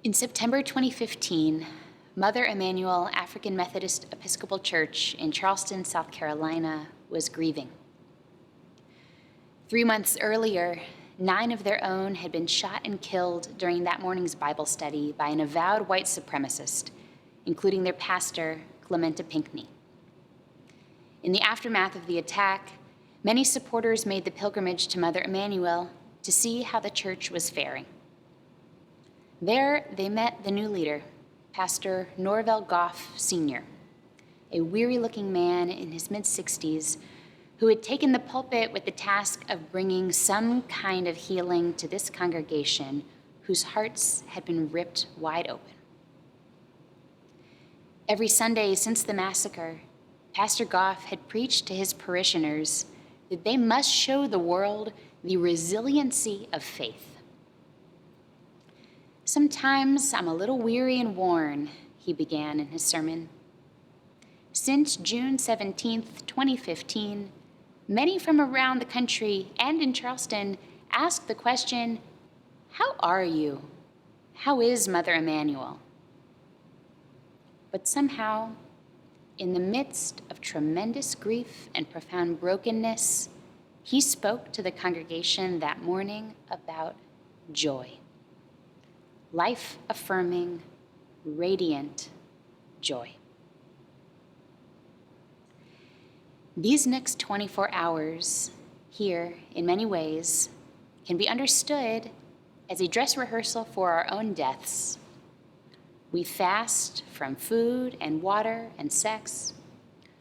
In September 2015, Mother Emanuel African Methodist Episcopal Church in Charleston, South Carolina, was grieving. 3 months earlier, 9 of their own had been shot and killed during that morning's Bible study by an avowed white supremacist, including their pastor, Clementa Pinckney. In the aftermath of the attack, many supporters made the pilgrimage to Mother Emanuel to see how the church was faring. There, they met the new leader, Pastor Norvell Goff Sr., a weary-looking man in his mid-60s who had taken the pulpit with the task of bringing some kind of healing to this congregation whose hearts had been ripped wide open. Every Sunday since the massacre, Pastor Goff had preached to his parishioners that they must show the world the resiliency of faith. "Sometimes I'm a little weary and worn," he began in his sermon. Since June 17th, 2015, many from around the country and in Charleston ask the question, "How are you? How is Mother Emanuel?" But somehow, in the midst of tremendous grief and profound brokenness, he spoke to the congregation that morning about joy. Life-affirming, radiant joy. These next 24 hours here, in many ways, can be understood as a dress rehearsal for our own deaths. We fast from food and water and sex.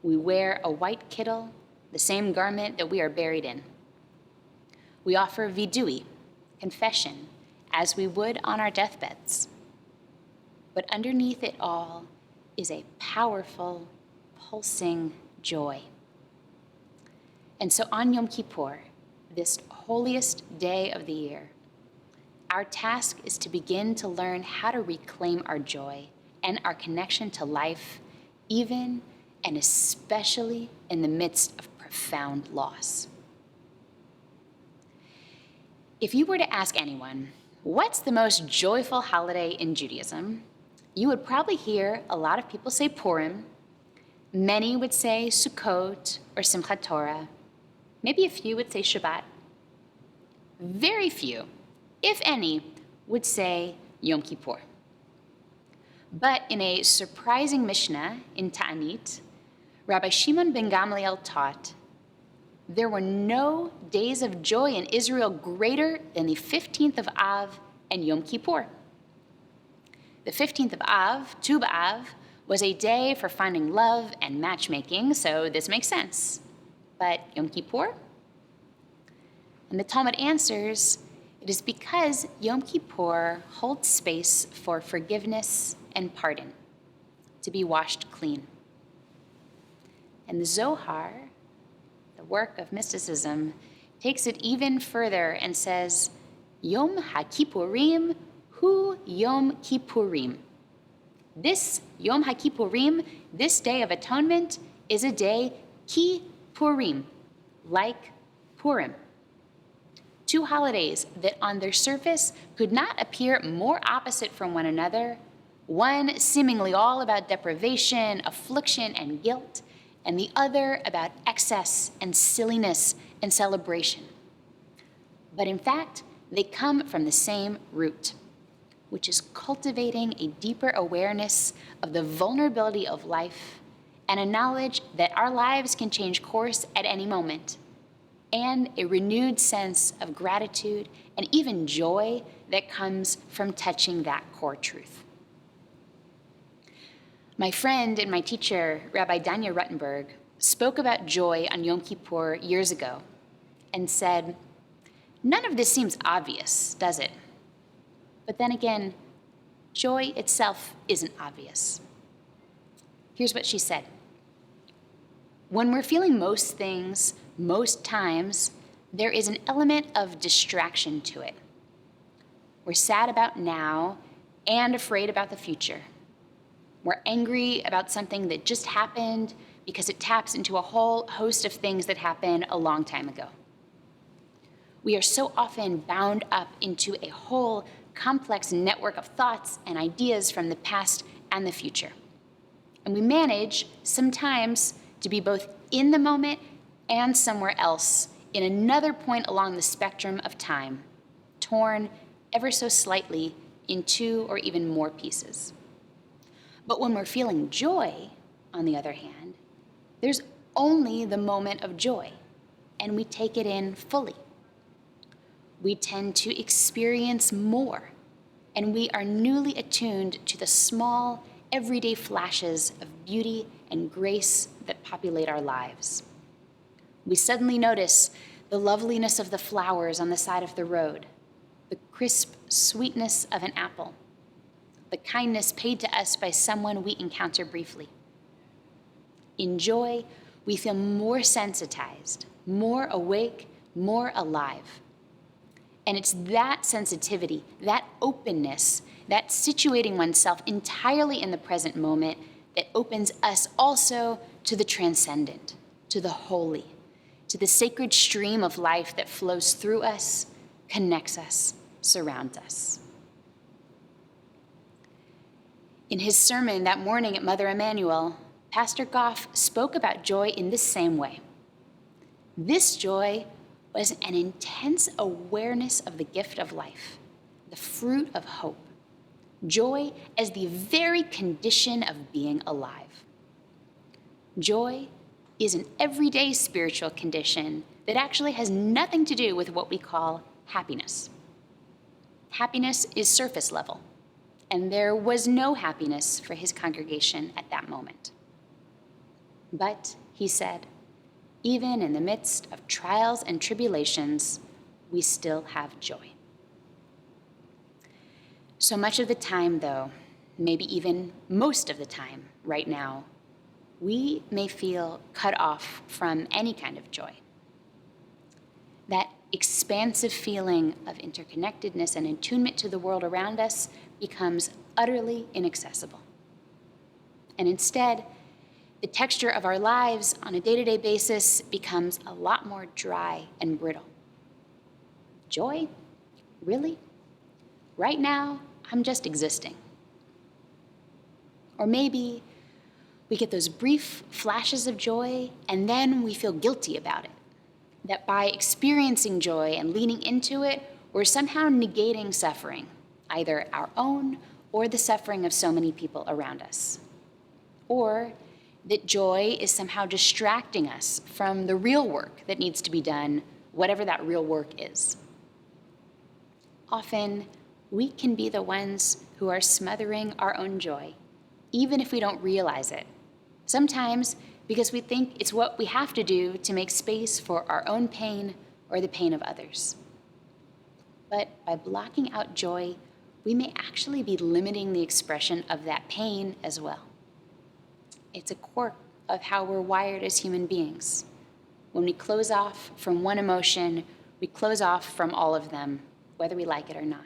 We wear a white kittle, the same garment that we are buried in. We offer vidui, confession, as we would on our deathbeds. But underneath it all is a powerful, pulsing joy. And so on Yom Kippur, this holiest day of the year, our task is to begin to learn how to reclaim our joy and our connection to life, even and especially in the midst of profound loss. If you were to ask anyone, what's the most joyful holiday in Judaism? You would probably hear a lot of people say Purim. Many would say Sukkot or Simchat Torah. Maybe a few would say Shabbat. Very few, if any, would say Yom Kippur. But in a surprising Mishnah in Ta'anit, Rabbi Shimon ben Gamliel taught, there were no days of joy in Israel greater than the 15th of Av and Yom Kippur. The 15th of Av, Tu B'Av, was a day for finding love and matchmaking, so this makes sense. But Yom Kippur? And the Talmud answers, it is because Yom Kippur holds space for forgiveness and pardon, to be washed clean. And the Zohar, the work of mysticism, takes it even further and says, Yom HaKippurim hu Yom Kippurim. This Yom HaKippurim, this Day of Atonement, is a day ki Purim, like Purim. Two holidays that on their surface could not appear more opposite from one another, one seemingly all about deprivation, affliction, and guilt, and the other about excess and silliness and celebration. But in fact, they come from the same root, which is cultivating a deeper awareness of the vulnerability of life and a knowledge that our lives can change course at any moment, and a renewed sense of gratitude and even joy that comes from touching that core truth. My friend and my teacher, Rabbi Danya Ruttenberg, spoke about joy on Yom Kippur years ago and said, none of this seems obvious, does it? But then again, joy itself isn't obvious. Here's what she said. When we're feeling most things, most times, there is an element of distraction to it. We're sad about now and afraid about the future. We're angry about something that just happened because it taps into a whole host of things that happened a long time ago. We are so often bound up into a whole complex network of thoughts and ideas from the past and the future. And we manage, sometimes, to be both in the moment and somewhere else, in another point along the spectrum of time, torn ever so slightly in two or even more pieces. But when we're feeling joy, on the other hand, there's only the moment of joy, and we take it in fully. We tend to experience more, and we are newly attuned to the small, everyday flashes of beauty and grace that populate our lives. We suddenly notice the loveliness of the flowers on the side of the road, the crisp sweetness of an apple, the kindness paid to us by someone we encounter briefly. In joy, we feel more sensitized, more awake, more alive. And it's that sensitivity, that openness, that situating oneself entirely in the present moment that opens us also to the transcendent, to the holy, to the sacred stream of life that flows through us, connects us, surrounds us. In his sermon that morning at Mother Emanuel, Pastor Goff spoke about joy in this same way. This joy was an intense awareness of the gift of life, the fruit of hope. Joy as the very condition of being alive. Joy is an everyday spiritual condition that actually has nothing to do with what we call happiness. Happiness is surface level, and there was no happiness for his congregation at that moment. But, he said, even in the midst of trials and tribulations, we still have joy. So much of the time, though, maybe even most of the time right now, we may feel cut off from any kind of joy. That expansive feeling of interconnectedness and attunement to the world around us becomes utterly inaccessible. And instead, the texture of our lives on a day-to-day basis becomes a lot more dry and brittle. Joy? Really? Right now, I'm just existing. Or maybe we get those brief flashes of joy, and then we feel guilty about it. That by experiencing joy and leaning into it, we're somehow negating suffering, either our own or the suffering of so many people around us. Or that joy is somehow distracting us from the real work that needs to be done, whatever that real work is. Often, we can be the ones who are smothering our own joy, even if we don't realize it. Sometimes because we think it's what we have to do to make space for our own pain or the pain of others. But by blocking out joy, we may actually be limiting the expression of that pain as well. It's a quirk of how we're wired as human beings. When we close off from one emotion, we close off from all of them, whether we like it or not.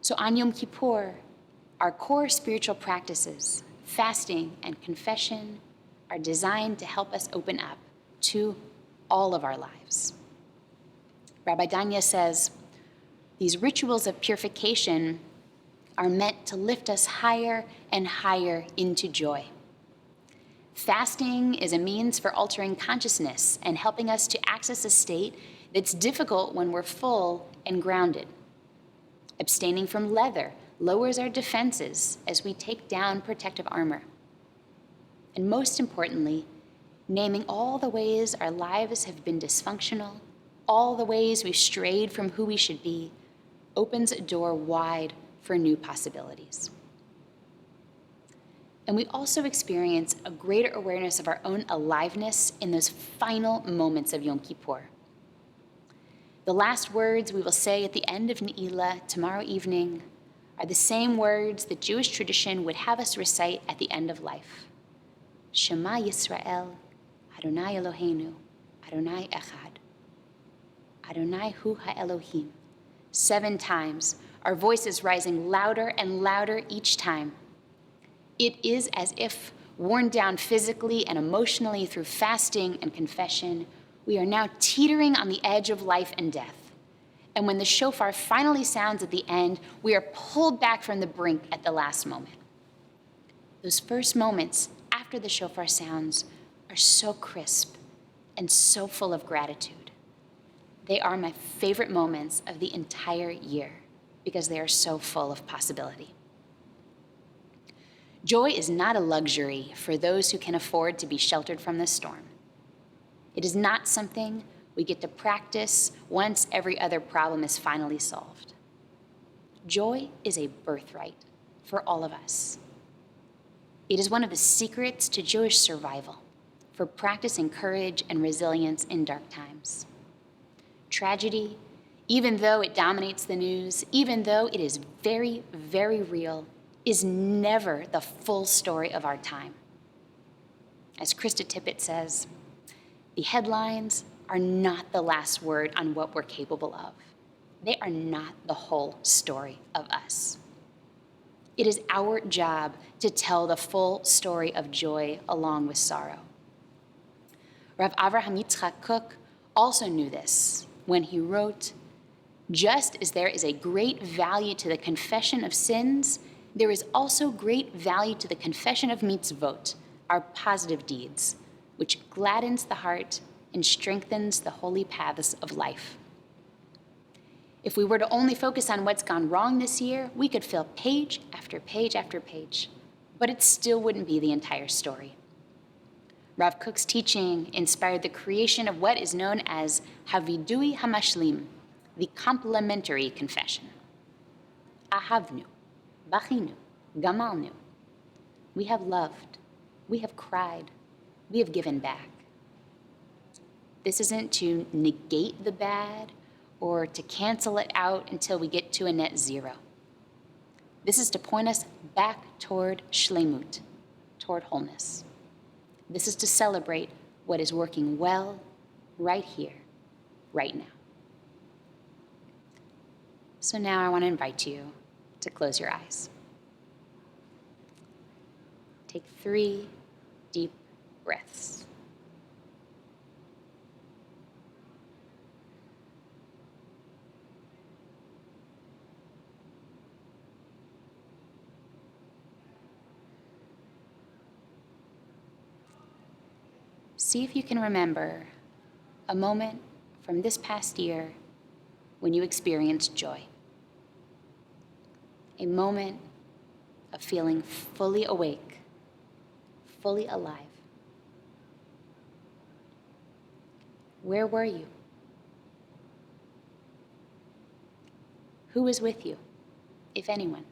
So on Yom Kippur, our core spiritual practices, fasting and confession, are designed to help us open up to all of our lives. Rabbi Danya says, these rituals of purification are meant to lift us higher and higher into joy. Fasting is a means for altering consciousness and helping us to access a state that's difficult when we're full and grounded. Abstaining from leather lowers our defenses as we take down protective armor. And most importantly, naming all the ways our lives have been dysfunctional, all the ways we've strayed from who we should be, opens a door wide for new possibilities. And we also experience a greater awareness of our own aliveness in those final moments of Yom Kippur. The last words we will say at the end of Ne'ilah tomorrow evening are the same words that Jewish tradition would have us recite at the end of life. Shema Yisrael, Adonai Eloheinu, Adonai Echad. Adonai Hu HaElohim. 7 times, our voices rising louder and louder each time. It is as if, worn down physically and emotionally through fasting and confession, we are now teetering on the edge of life and death. And when the shofar finally sounds at the end, we are pulled back from the brink at the last moment. Those first moments after the shofar sounds are so crisp and so full of gratitude. They are my favorite moments of the entire year because they are so full of possibility. Joy is not a luxury for those who can afford to be sheltered from the storm. It is not something we get to practice once every other problem is finally solved. Joy is a birthright for all of us. It is one of the secrets to Jewish survival, for practicing courage and resilience in dark times. Tragedy, even though it dominates the news, even though it is very, very real, is never the full story of our time. As Krista Tippett says, the headlines are not the last word on what we're capable of. They are not the whole story of us. It is our job to tell the full story of joy along with sorrow. Rav Avraham Yitzchak Kook also knew this when he wrote, "Just as there is a great value to the confession of sins, there is also great value to the confession of mitzvot, our positive deeds, which gladdens the heart and strengthens the holy paths of life." If we were to only focus on what's gone wrong this year, we could fill page after page after page, but it still wouldn't be the entire story. Rav Kook's teaching inspired the creation of what is known as Havidui Hamashlim, the complementary confession. Ahavnu, bachinu, gamalnu. We have loved, we have cried, we have given back. This isn't to negate the bad or to cancel it out until we get to a net zero. This is to point us back toward shlemut, toward wholeness. This is to celebrate what is working well right here, right now. So now I want to invite you to close your eyes. Take 3 deep breaths. See if you can remember a moment from this past year when you experienced joy. A moment of feeling fully awake, fully alive. Where were you? Who was with you, if anyone?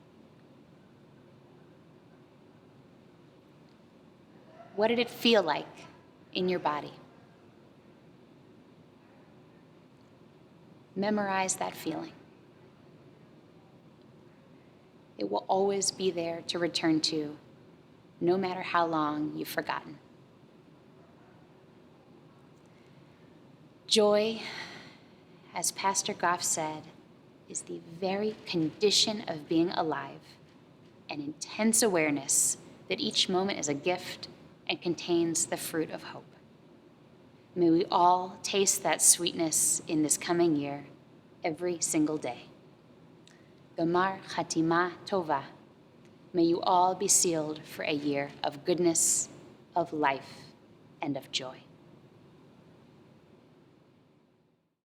What did it feel like in your body? Memorize that feeling. It will always be there to return to, no matter how long you've forgotten. Joy, as Pastor Goff said, is the very condition of being alive, an intense awareness that each moment is a gift and contains the fruit of hope. May we all taste that sweetness in this coming year, every single day. Gomar Chatima Tova. May you all be sealed for a year of goodness, of life, and of joy.